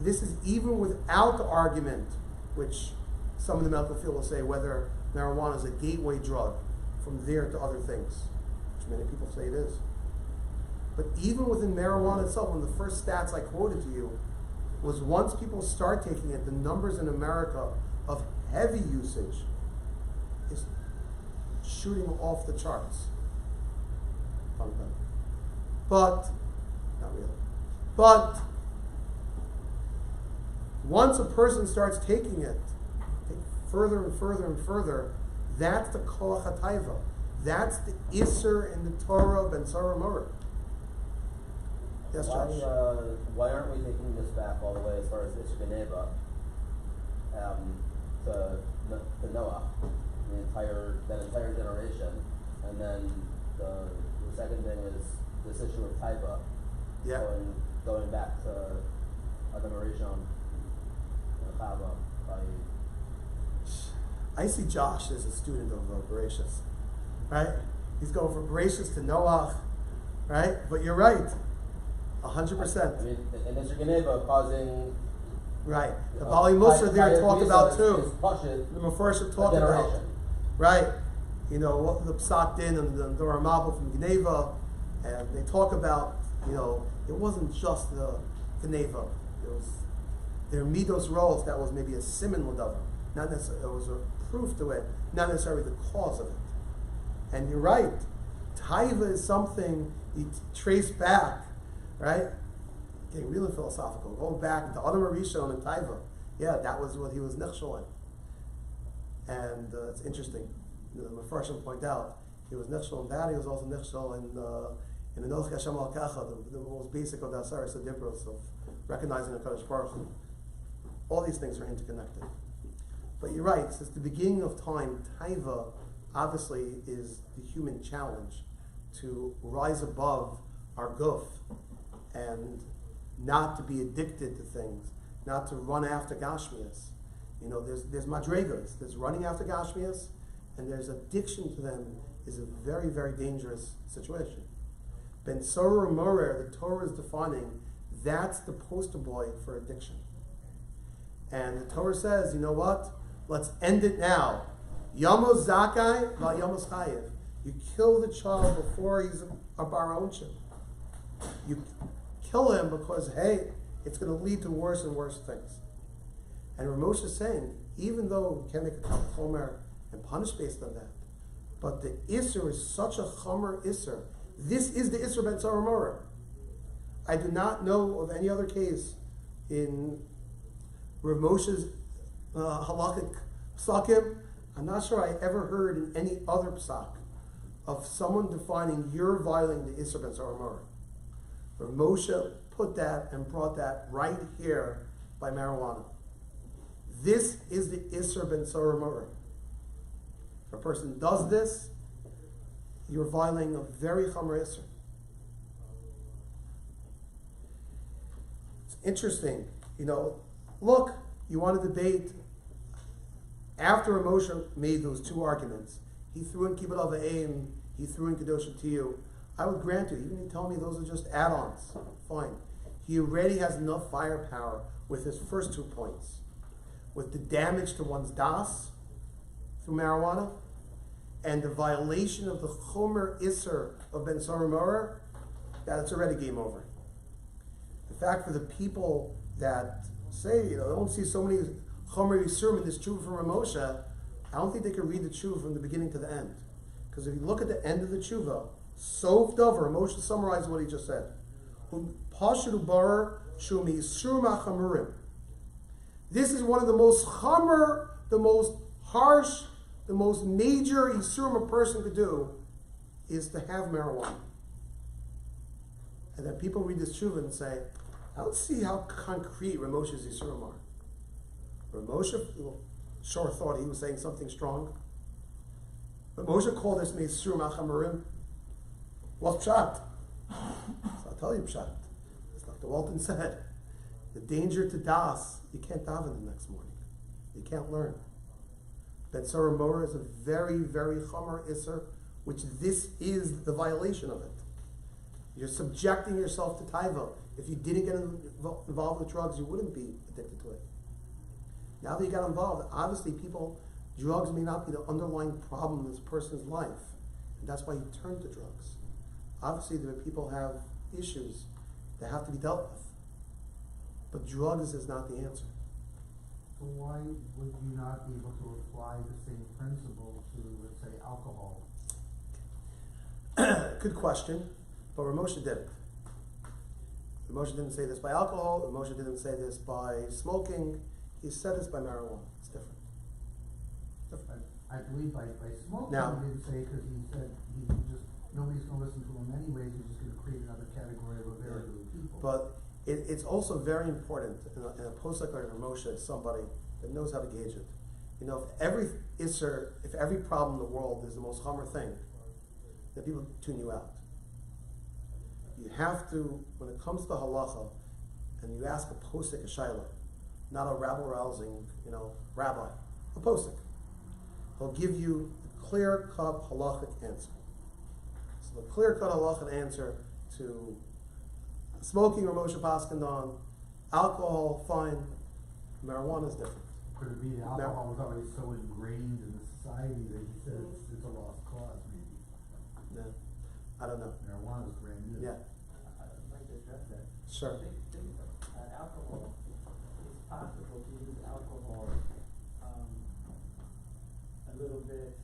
F: this is even without the argument, which some of the medical field will say, whether marijuana is a gateway drug from there to other things, which many people say it is. But even within marijuana itself, one of the first stats I quoted to you was once people start taking it, the numbers in America of heavy usage is shooting off the charts. But, not really. But, once a person starts taking it, further and further and further, that's the koach hataiva. That's the Isser in the Torah Ben Sarah Moreh. Yes, Josh?
H: Why aren't we taking this back all the way as far as Isser Geneva to Noah, that entire generation, and then the second thing is this issue of Taiva, going back to Adam Arishon and Chava by
F: I see Josh as a student of Bereshis, right? He's going from Bereshis to Noach, right? But you're right, 100%.
H: I mean, and Mr. Geneva causing.
F: Right. The Bali Musar there talk about too.
H: Is
F: The Mefarshim talk about. Right. You know, what the Psak Din and the Ramabel from Geneva, and they talk about, you know, it wasn't just the Geneva. It was their Midos roles that was maybe a Simon Ladava. Not necessarily, it was a proof to it, not necessarily the cause of it. And you're right. Taiva is something you trace back, right? Getting really philosophical. Going back to Adam Arishon and Taiva. Yeah, that was what he was nechshol in. And it's interesting. The Mefarshim point out, he was nechshol in that, he was also nechshol in the Noach Hashem al Kacha, the most basic of the Asaris Adibros of recognizing the Kadosh Baruch Hu. All these things are interconnected. But you're right, since the beginning of time, Taiva obviously is the human challenge to rise above our guf and not to be addicted to things, not to run after Gashmias. You know, there's madregas, there's running after Gashmias, and there's addiction to them is a very, very dangerous situation. Ben Soror Morer, the Torah is defining, that's the poster boy for addiction. And the Torah says, you know what? Let's end it now. Yamos Zakai, va Yamos Chayev. You kill the child before he's a bar onship. You kill him because, hey, it's going to lead to worse and worse things. And Ramosh is saying, even though you can't make a chomer and punish based on that, but the Isser is such a chomer Isser. This is the Isser ben Tzara Morah. I do not know of any other case in Rav Moshe's halachic psakim. I'm not sure I ever heard in any other psak of someone defining you're violating the Isser ben Tzara Morah. Rav Moshe put that and brought that right here by marijuana. This is the Isser ben Tzara Morah. If a person does this, you're violating a very chomer Isser. It's interesting, you know, look, you want to debate. After Moshe made those two arguments, he threw in Kibbut Avayim, he threw in Kedoshim Tiyu. I would grant you, even if you tell me those are just add-ons, fine. He already has enough firepower with his first 2 points. With the damage to one's das through marijuana, and the violation of the Chomer Isser of Ben Tzara Morah, that's already game over. In fact, for the people that say, you know, they don't see so many Chomer Yisurim in this tshuva from Ramosha, I don't think they can read the tshuva from the beginning to the end. Because if you look at the end of the tshuva, Sof Dover, Ramosha summarized what he just said. This is one of the most chomer, the most harsh, the most major Yisurim a person could do is to have marijuana. And then people read this tshuva and say, I don't see how concrete Ramosha's Yisurim are. Ramosha sure thought he was saying something strong. But Moshe called this Yisurim Achamurim. What's Pshat? So I'll tell you Pshat. As Dr. Walton said, the danger to Das, you can't daven the next morning. You can't learn. Ben Tzara Morah is a very, very chomer Isser, which this is the violation of it. You're subjecting yourself to taiva. If you didn't get involved with drugs, you wouldn't be addicted to it. Now that you got involved, obviously drugs may not be the underlying problem in this person's life. And that's why you turn to drugs. Obviously, there are people who have issues that have to be dealt with. But drugs is not the answer.
A: So why would you not be able to apply the same principle to, let's say, alcohol?
F: Good question, but Ramosha didn't. Ramosha didn't say this by alcohol. Ramosha didn't say this by smoking. He said this by marijuana. It's different.
A: I believe by smoking
F: Now,
A: he didn't say, because he said nobody's going to listen to him anyways. He's just going to create another category of available people.
F: But it's also very important in a posek like Ramosha is somebody that knows how to gauge it. You know, if every problem in the world is the most chomer thing, then people tune you out. You have to, when it comes to halacha, and you ask a posek a shayla, not a rabble-rousing, rabbi, a posek. he'll give you the clear-cut halachic answer. So the clear-cut halachic answer to smoking or Moshe Paskin on, alcohol, fine, marijuana is different.
A: Could it be the alcohol was already so ingrained in the society that he says it's a lost cause, maybe?
F: No, I don't know.
A: Marijuana is brand new.
F: Yeah,
G: I'd like to address that.
F: sure.
G: Alcohol, it's possible to use alcohol, a little bit,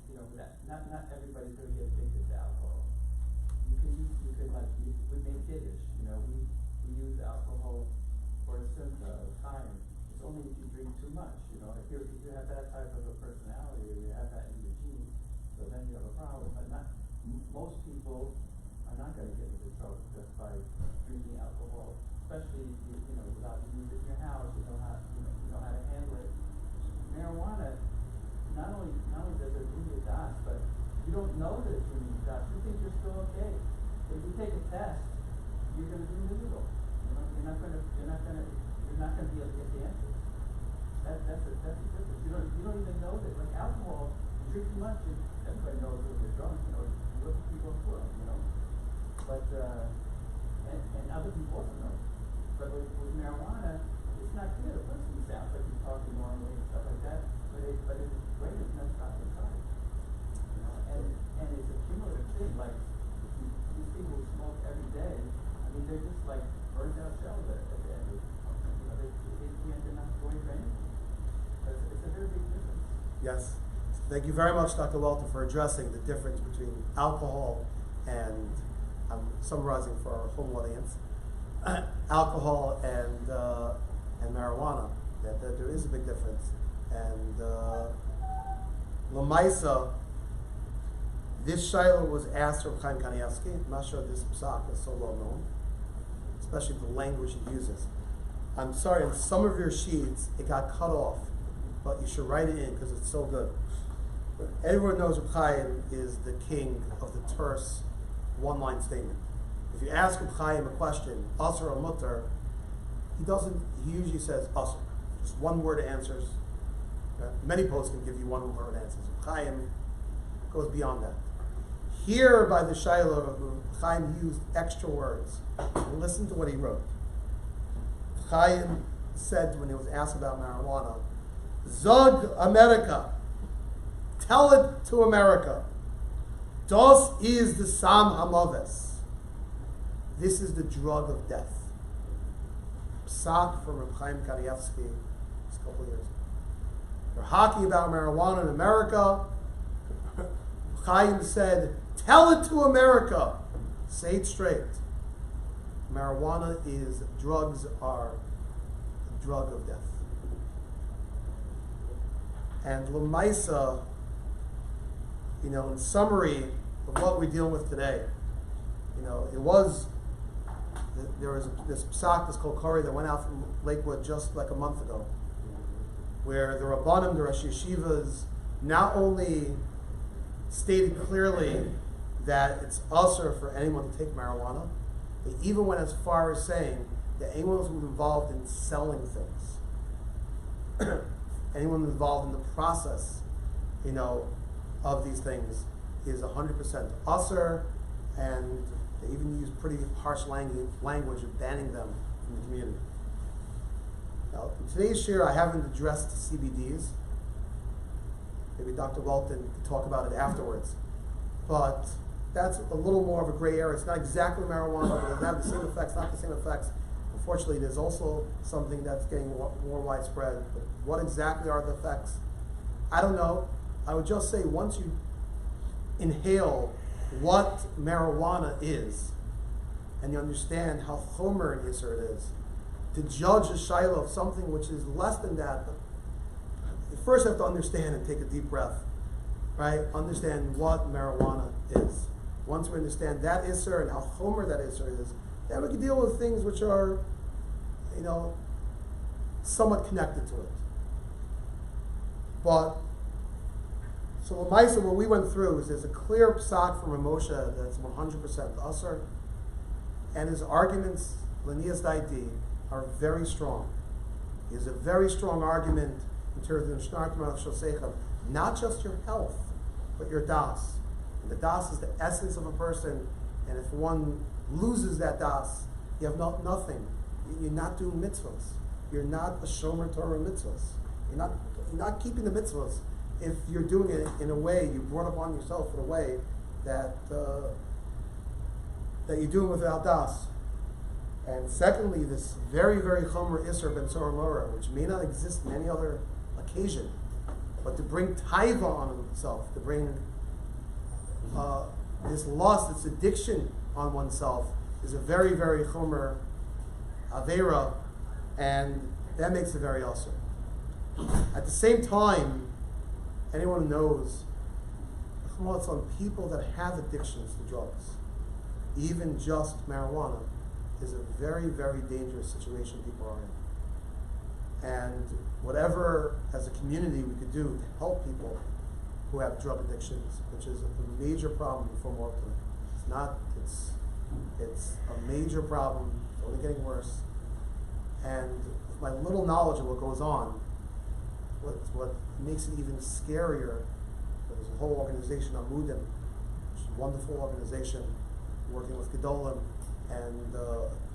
G: not everybody's gonna get addicted to alcohol. You could like, we make kiddish, we use alcohol for a simple time. It's only if you drink too much, if you have that type of a personality, or you have that in your genes, so then you have a problem, but most people are not gonna get into trouble just by drinking alcohol, especially if without you use it in your house, you know how to handle it. Marijuana, not only does it do your dots, but you don't know that it's doing your dots. You think you're still okay. If you take a test, you're gonna be miserable. You're not gonna be able to get the answers. That's the difference. You don't even know that, like alcohol, you drink too much, and everybody knows when you're drunk, you look at people in the world, But and other people also know. But with marijuana, it's not clear. The person sounds like he's talking normally and stuff like that, but his brain is messed up inside. And it's a cumulative thing. Like these people who smoke every day, they're just like burned out shells at the end. They're not going for anything. It's a very big difference.
F: Yes. Thank you very much, Dr. Walter, for addressing the difference between alcohol and, I'm summarizing for our home audience, alcohol and marijuana. That there is a big difference. And Lamaisa, this Shiloh was asked from Chaim Kanievsky. I'm not sure this psak is so well known, especially the language he uses. I'm sorry, in some of your sheets it got cut off, but you should write it in because it's so good. But everyone knows Reb Chaim is the king of the terse one-line statement. If you ask Reb Chaim a question, asr or mutter, he usually says asr. Just one word answers. Many posts can give you one word answers. Reb Chaim goes beyond that. Here by the Shiloh, Chaim used extra words. Listen to what he wrote. Chaim said when he was asked about marijuana, Zog America, tell it to America. Das is the Sam Hamaves. This is the drug of death. Psak from Reb Chaim Kanievsky a couple of years ago. They're hockey about marijuana in America. Chaim said, tell it to America. Say it straight. Drugs are a drug of death. And Lamaisa, in summary of what we're dealing with today, there was this psak, this kol kori that went out from Lakewood just like a month ago, where the Rabbanim, the Rosh Yeshivas, not only stated clearly that it's usher for anyone to take marijuana, they even went as far as saying that anyone who's involved in selling things, anyone involved in the process, of these things is 100% usher, and they even use pretty harsh language of banning them from the community. Now, in today's share, I haven't addressed CBDs. Maybe Dr. Walton could talk about it afterwards. But that's a little more of a gray area. It's not exactly marijuana, but it have the same effects, not the same effects. Unfortunately, there's also something that's getting more widespread. But what exactly are the effects? I don't know. I would just say once you inhale what marijuana is, and you understand how chomer and iser it is, to judge a shiloh of something which is less than that, but you first have to understand and take a deep breath, right? Understand what marijuana is. Once we understand that iser and how chomer that iser is, then we can deal with things which are, somewhat connected to it. But so Lamaisa, what we went through is there's a clear psak from Moshe that's 100% usher, and his arguments, Lanias Daidi, are very strong. He has a very strong argument in terms of the Mishnah Shosechem. not just your health, but your das. And the das is the essence of a person, and if one loses that das, you have nothing. You're not doing mitzvahs. You're not a shomer Torah mitzvahs. You're not keeping the mitzvahs if you're doing it in a way you brought upon yourself in a way that that you're doing without das. And secondly, this very, very chomer isser ben tzor mora, which may not exist in any other occasion, but to bring taiva on himself, to bring this lust, this addiction on oneself, is a very, very chomer avera, and that makes it very usher. At the same time, anyone who knows, on people that have addictions to drugs, even just marijuana, is a very, very dangerous situation people are in. And whatever, as a community, we could do to help people who have drug addictions, which is a major problem for Moulton. It's a major problem, it's only getting worse. And my little knowledge of what goes on, what makes it even scarier, there's a whole organization, Amudim, which is a wonderful organization, working with Gedolim and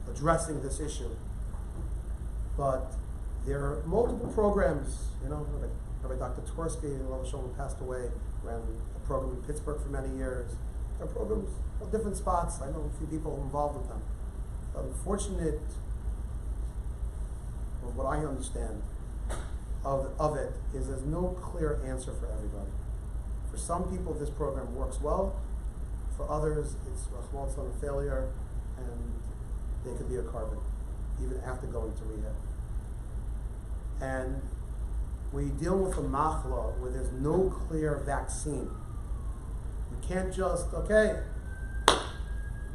F: addressing this issue. But there are multiple programs, Rabbi Dr. Tversky, who passed away, ran a program in Pittsburgh for many years. There are programs of different spots. I know a few people involved with them. The unfortunate, or what I understand of it, is there's no clear answer for everybody. For some people, this program works well. For others, it's a failure, and they could be a carbon, even after going to rehab. And when you deal with a machla where there's no clear vaccine, you can't just,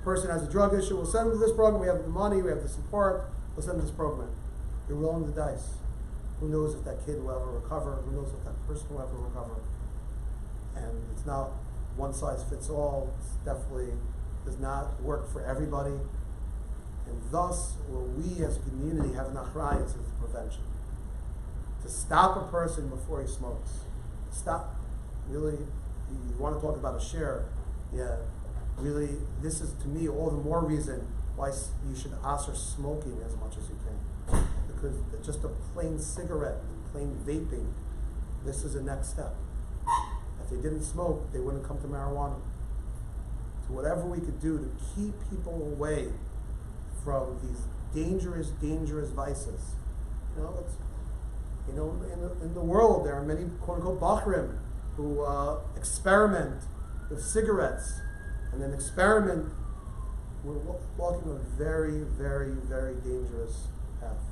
F: person has a drug issue, we'll send them to this program, we have the money, we have the support, we'll send them to this program. You're rolling the dice. Who knows if that kid will ever recover? Who knows if that person will ever recover? And it's not one size fits all. It's definitely does not work for everybody. And thus, what we as a community have an achrayus is prevention. To stop a person before he smokes. Stop. Really, you want to talk about a share? Yeah. Really, this is to me all the more reason why you should aser smoking as much as you can. Because just a plain cigarette, plain vaping, this is the next step. If they didn't smoke, they wouldn't come to marijuana. So whatever we could do to keep people away from these dangerous, dangerous vices. In the world there are many quote-unquote bachrim who experiment with cigarettes, and then experiment. We're walking a very, very, very dangerous path.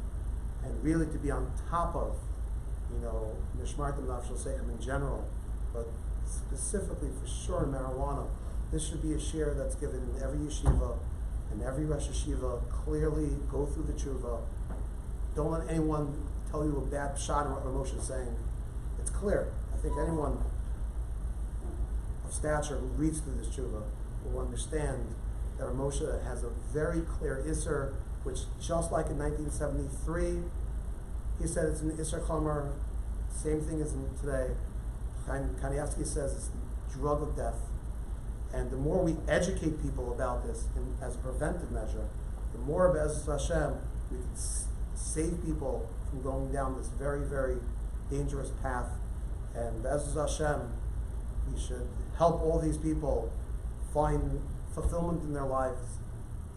F: And really to be on top of, Nishmartim Nafshel Seichem in general, but specifically for sure in marijuana, this should be a share that's given in every yeshiva and every Rosh Yeshiva. Clearly go through the tshuva. Don't let anyone tell you a bad shot of what Moshe is saying. It's clear. I think anyone of stature who reads through this tshuva will understand that Moshe has a very clear isser, which just like in 1973, he said it's an isser chomer, same thing as in today. Kanievsky says it's the drug of death. And the more we educate people about this as a preventive measure, the more Be'ezus Hashem we can save people from going down this very, very dangerous path. And Be'ezus Hashem, we should help all these people find fulfillment in their lives.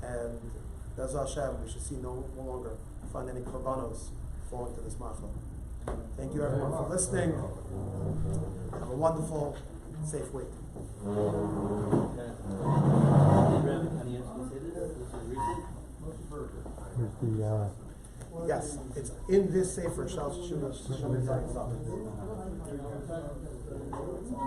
F: And Be'ezus Hashem, we should see no longer find any korbanos falling to this machla. Thank you everyone for listening. Have a wonderful, safe week. Yes, it's in this Sefer Shal Shuvah Zayin Zayin.